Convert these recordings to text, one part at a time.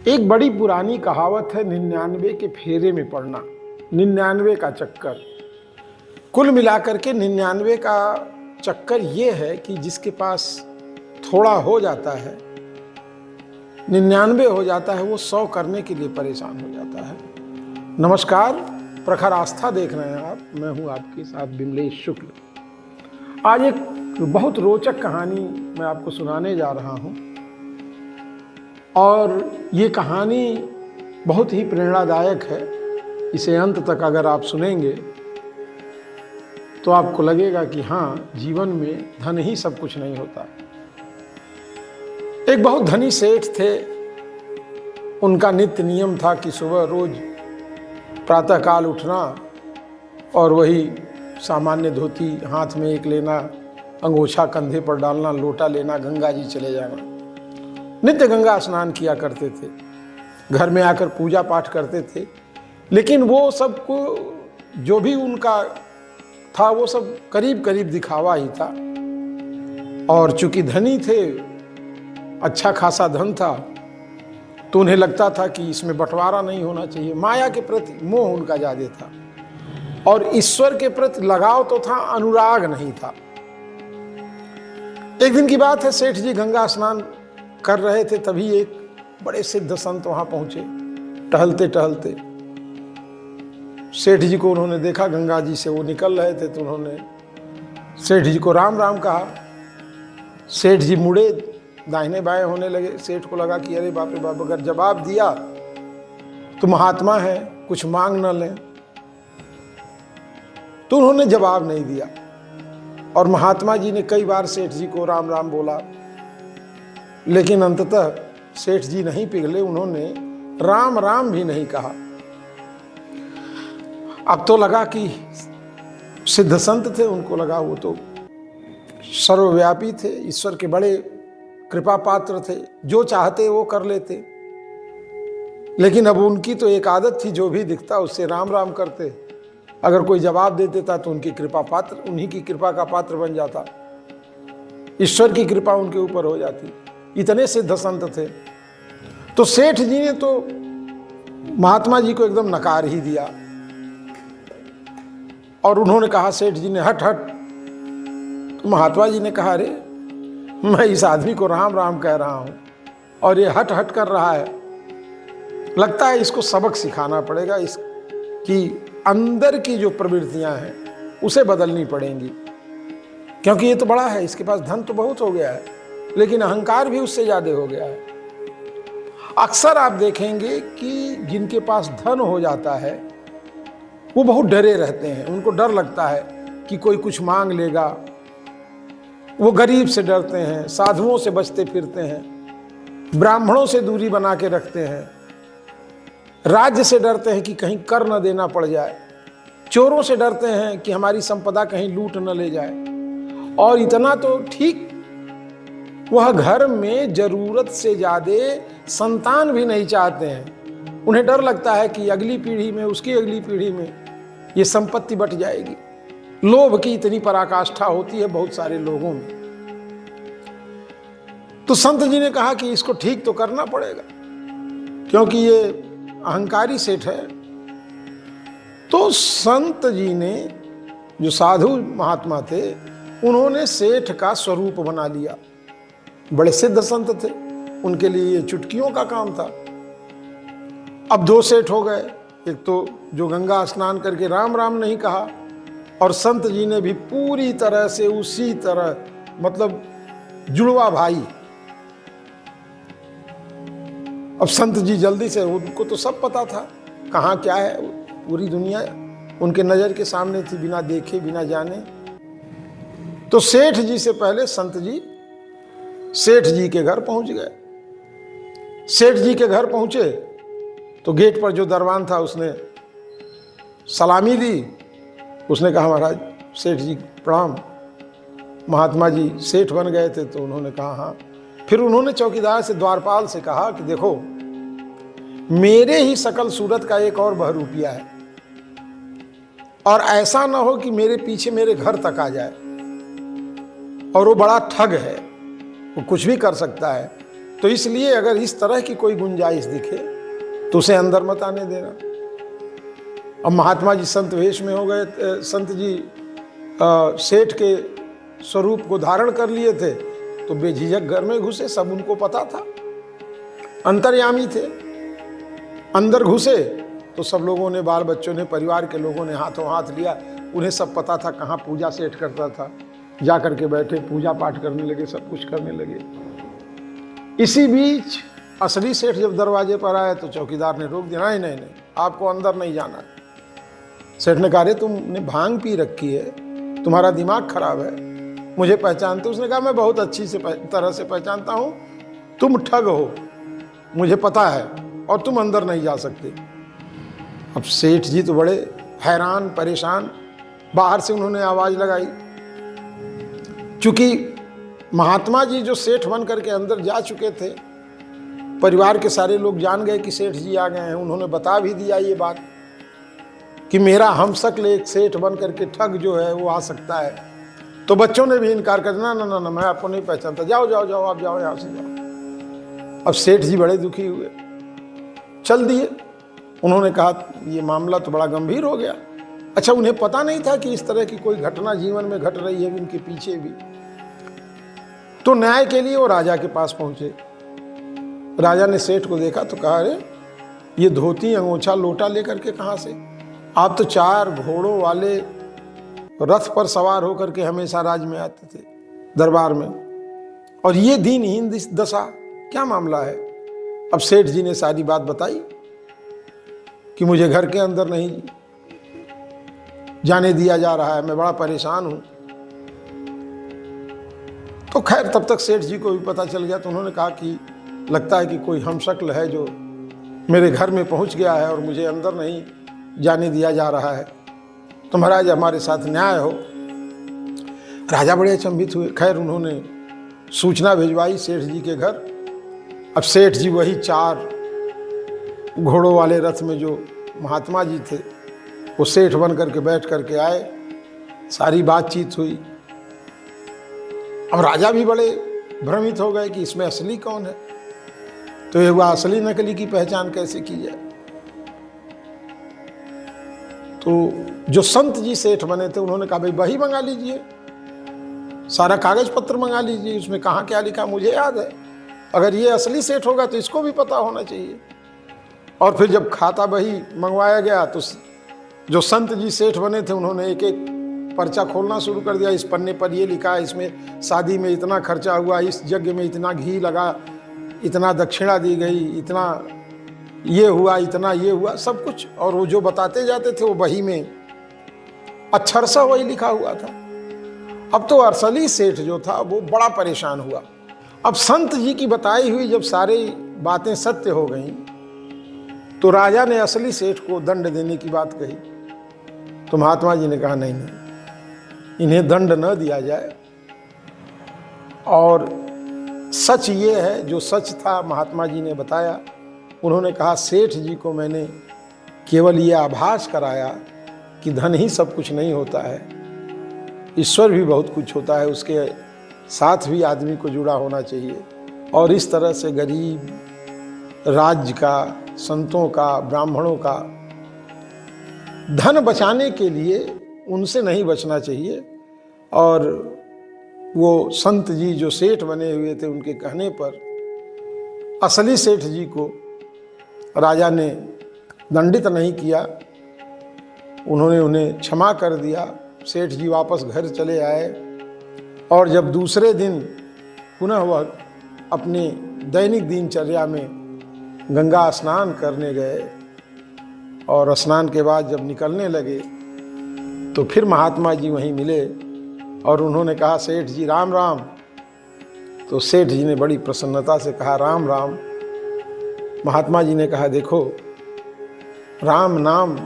एक बड़ी पुरानी कहावत है 99 के फेरे में पड़ना, 99 का चक्कर। कुल मिलाकर के 99 का चक्कर ये है कि जिसके पास थोड़ा हो जाता है, 99 हो जाता है, वो 100 करने के लिए परेशान हो जाता है। नमस्कार, प्रखर आस्था देख रहे हैं आप। मैं हूं आपके साथ विमलेश शुक्ल। आज एक बहुत रोचक कहानी मैं आपको सुनाने जा रहा हूं और ये कहानी बहुत ही प्रेरणादायक है। इसे अंत तक अगर आप सुनेंगे तो आपको लगेगा कि हाँ, जीवन में धन ही सब कुछ नहीं होता। एक बहुत धनी सेठ थे। उनका नित्य नियम था कि सुबह रोज प्रातःकाल उठना और वही सामान्य धोती हाथ में एक लेना, अंगोछा कंधे पर डालना, लोटा लेना, गंगा जी चले जाना। नित्य गंगा स्नान किया करते थे, घर में आकर पूजा पाठ करते थे। लेकिन वो सब को जो भी उनका था वो सब करीब करीब दिखावा ही था। और चूंकि धनी थे, अच्छा खासा धन था, तो उन्हें लगता था कि इसमें बंटवारा नहीं होना चाहिए। माया के प्रति मोह उनका ज्यादा था और ईश्वर के प्रति लगाव तो था, अनुराग नहीं था। एक दिन की बात है, सेठ जी गंगा स्नान कर रहे थे, तभी एक बड़े सिद्ध संत वहां पहुंचे। टहलते टहलते सेठ जी को उन्होंने देखा, गंगा जी से वो निकल रहे थे, तो उन्होंने सेठ जी को राम राम कहा। सेठ जी मुड़े, दाहिने बाएं होने लगे। सेठ को लगा कि अरे बाप रे बाप, अगर जवाब दिया तो महात्मा है, कुछ मांग न लें। तो उन्होंने जवाब नहीं दिया और महात्मा जी ने कई बार सेठ जी को राम राम बोला, लेकिन अंततः सेठ जी नहीं पिघले। उन्होंने राम राम भी नहीं कहा। अब तो लगा कि सिद्ध संत थे, उनको लगा वो तो सर्वव्यापी थे, ईश्वर के बड़े कृपा पात्र थे, जो चाहते वो कर लेते। लेकिन अब उनकी तो एक आदत थी, जो भी दिखता उससे राम राम करते। अगर कोई जवाब दे देता तो उनकी कृपा पात्र, उन्हीं की कृपा का पात्र बन जाता, ईश्वर की कृपा उनके ऊपर हो जाती। इतने सिद्ध संत थे। तो सेठ जी ने तो महात्मा जी को एकदम नकार ही दिया और उन्होंने कहा, सेठ जी ने, हट हट। तो महात्मा जी ने कहा, अरे मैं इस आदमी को राम राम कह रहा हूं और ये हट हट कर रहा है। लगता है इसको सबक सिखाना पड़ेगा, इसकी अंदर की जो प्रवृत्तियां हैं उसे बदलनी पड़ेंगी, क्योंकि ये तो बड़ा है, इसके पास धन तो बहुत हो गया है, लेकिन अहंकार भी उससे ज्यादा हो गया है। अक्सर आप देखेंगे कि जिनके पास धन हो जाता है वो बहुत डरे रहते हैं। उनको डर लगता है कि कोई कुछ मांग लेगा। वो गरीब से डरते हैं, साधुओं से बचते फिरते हैं, ब्राह्मणों से दूरी बना के रखते हैं, राज्य से डरते हैं कि कहीं कर न देना पड़ जाए, चोरों से डरते हैं कि हमारी संपदा कहीं लूट न ले जाए। और इतना तो ठीक, वह घर में जरूरत से ज्यादा संतान भी नहीं चाहते हैं। उन्हें डर लगता है कि अगली पीढ़ी में, उसकी अगली पीढ़ी में ये संपत्ति बट जाएगी। लोभ की इतनी पराकाष्ठा होती है बहुत सारे लोगों में। तो संत जी ने कहा कि इसको ठीक तो करना पड़ेगा, क्योंकि ये अहंकारी सेठ है। तो संत जी ने, जो साधु महात्मा थे, उन्होंने सेठ का स्वरूप बना लिया। बड़े सिद्ध संत थे, उनके लिए ये चुटकियों का काम था। अब दो सेठ हो गए, एक तो जो गंगा स्नान करके राम राम नहीं कहा, और संत जी ने भी पूरी तरह से उसी तरह, मतलब जुड़वा भाई। अब संत जी जल्दी से, उनको तो सब पता था कहाँ क्या है, पूरी दुनिया उनके नजर के सामने थी, बिना देखे बिना जाने। तो सेठ जी से पहले संत जी सेठ जी के घर पहुंच गए। सेठ जी के घर पहुंचे तो गेट पर जो दरबान था उसने सलामी दी। उसने कहा, महाराज सेठ जी प्रणाम। महात्मा जी सेठ बन गए थे, तो उन्होंने कहा हाँ। फिर उन्होंने चौकीदार से, द्वारपाल से कहा कि देखो, मेरे ही सकल सूरत का एक और बहरूपिया है, और ऐसा ना हो कि मेरे पीछे मेरे घर तक आ जाए, और वो बड़ा ठग है, वो कुछ भी कर सकता है। तो इसलिए अगर इस तरह की कोई गुंजाइश दिखे तो उसे अंदर मत आने देना। अब महात्मा जी संत वेश में हो गए, संत जी सेठ के स्वरूप को धारण कर लिए थे, तो बेझिझक घर में घुसे, सब उनको पता था, अंतर्यामी थे। अंदर घुसे तो सब लोगों ने, बाल बच्चों ने, परिवार के लोगों ने हाथों हाथ लिया। उन्हें सब पता था कहाँ पूजा सेठ करता था, जा करके बैठे, पूजा पाठ करने लगे, सब कुछ करने लगे। इसी बीच असली सेठ जब दरवाजे पर आए तो चौकीदार ने रोक दिया, नहीं नहीं नहीं, आपको अंदर नहीं जाना। सेठ ने कहा, अरे तुमने भांग पी रखी है, तुम्हारा दिमाग खराब है, मुझे पहचानते? उसने कहा, मैं बहुत अच्छी तरह से पहचानता हूँ, तुम ठग हो, मुझे पता है, और तुम अंदर नहीं जा सकते। अब सेठ जी तो बड़े हैरान परेशान, बाहर से उन्होंने आवाज लगाई। चूंकि महात्मा जी जो सेठ बन करके अंदर जा चुके थे, परिवार के सारे लोग जान गए कि सेठ जी आ गए हैं। उन्होंने बता भी दिया ये बात कि मेरा हमशक्ल एक सेठ बन करके ठग जो है वो आ सकता है। तो बच्चों ने भी इनकार कर दिया, ना ना ना, मैं आपको नहीं पहचानता, जाओ जाओ जाओ, आप जाओ यहाँ से जाओ। अब सेठ जी बड़े दुखी हुए, चल दिए। उन्होंने कहा, ये मामला तो बड़ा गंभीर हो गया। अच्छा, उन्हें पता नहीं था कि इस तरह की कोई घटना जीवन में घट रही है उनके पीछे भी। तो न्याय के लिए वो राजा के पास पहुंचे। राजा ने सेठ को देखा तो कहा, अरे ये धोती, अंगोछा, लोटा लेकर के कहाँ से? आप तो 4 घोड़ों वाले रथ पर सवार होकर के हमेशा राज में आते थे, दरबार में, और ये दीनहीन दशा, क्या मामला है? अब सेठ जी ने सारी बात बताई कि मुझे घर के अंदर नहीं जाने दिया जा रहा है, मैं बड़ा परेशान हूं। तो खैर तब तक सेठ जी को भी पता चल गया। तो उन्होंने कहा कि लगता है कि कोई हमशक्ल है जो मेरे घर में पहुंच गया है और मुझे अंदर नहीं जाने दिया जा रहा है, तो महाराज हमारे साथ न्याय हो। राजा बड़े अचंभित हुए। खैर उन्होंने सूचना भिजवाई सेठ जी के घर। अब सेठ जी वही 4 घोड़ों वाले रथ में जो महात्मा जी थे, वो सेठ बन करके बैठ करके आए। सारी बातचीत हुई। अब राजा भी बड़े भ्रमित हो गए कि इसमें असली कौन है। तो ये हुआ, असली नकली की पहचान कैसे की जाए? तो जो संत जी सेठ बने थे उन्होंने कहा, भाई वही मंगा लीजिए, सारा कागज पत्र मंगा लीजिए, उसमें कहाँ क्या लिखा मुझे याद है, अगर ये असली सेठ होगा तो इसको भी पता होना चाहिए। और फिर जब खाता बही मंगवाया गया तो जो संत जी सेठ बने थे उन्होंने एक एक पर्चा खोलना शुरू कर दिया। इस पन्ने पर ये लिखा है, इसमें शादी में इतना खर्चा हुआ, इस यज्ञ में इतना घी लगा, इतना दक्षिणा दी गई, इतना ये हुआ, इतना ये हुआ, सब कुछ। और वो जो बताते जाते थे वो बही में अक्षरशः वही लिखा हुआ था। अब तो असली सेठ जो था वो बड़ा परेशान हुआ। अब संत जी की बताई हुई जब सारी बातें सत्य हो गई तो राजा ने असली सेठ को दंड देने की बात कही। तो महात्मा जी ने कहा, नहीं नहीं, इन्हें दंड न दिया जाए। और सच ये है, जो सच था महात्मा जी ने बताया। उन्होंने कहा, सेठ जी को मैंने केवल ये आभास कराया कि धन ही सब कुछ नहीं होता है, ईश्वर भी बहुत कुछ होता है, उसके साथ भी आदमी को जुड़ा होना चाहिए। और इस तरह से गरीब, राज्य का, संतों का, ब्राह्मणों का धन बचाने के लिए उनसे नहीं बचना चाहिए। और वो संत जी जो सेठ बने हुए थे उनके कहने पर असली सेठ जी को राजा ने दंडित नहीं किया, उन्होंने उन्हें क्षमा कर दिया। सेठ जी वापस घर चले आए। और जब दूसरे दिन पुनः वह अपनी दैनिक दिनचर्या में गंगा स्नान करने गए और स्नान के बाद जब निकलने लगे तो फिर महात्मा जी वहीं मिले और उन्होंने कहा, सेठ जी राम राम। तो सेठ जी ने बड़ी प्रसन्नता से कहा, राम राम। महात्मा जी ने कहा, देखो राम नाम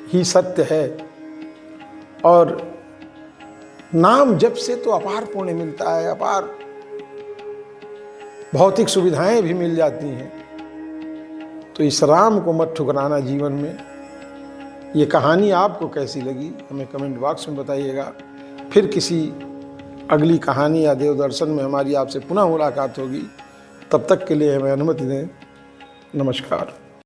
ही सत्य है और नाम जप से तो अपार पुण्य मिलता है, अपार भौतिक सुविधाएं भी मिल जाती हैं। तो इस राम को मत ठुकराना जीवन में। ये कहानी आपको कैसी लगी हमें कमेंट बॉक्स में बताइएगा। फिर किसी अगली कहानी या देव दर्शन में हमारी आपसे पुनः मुलाकात होगी। तब तक के लिए हमें अनुमति दें। नमस्कार।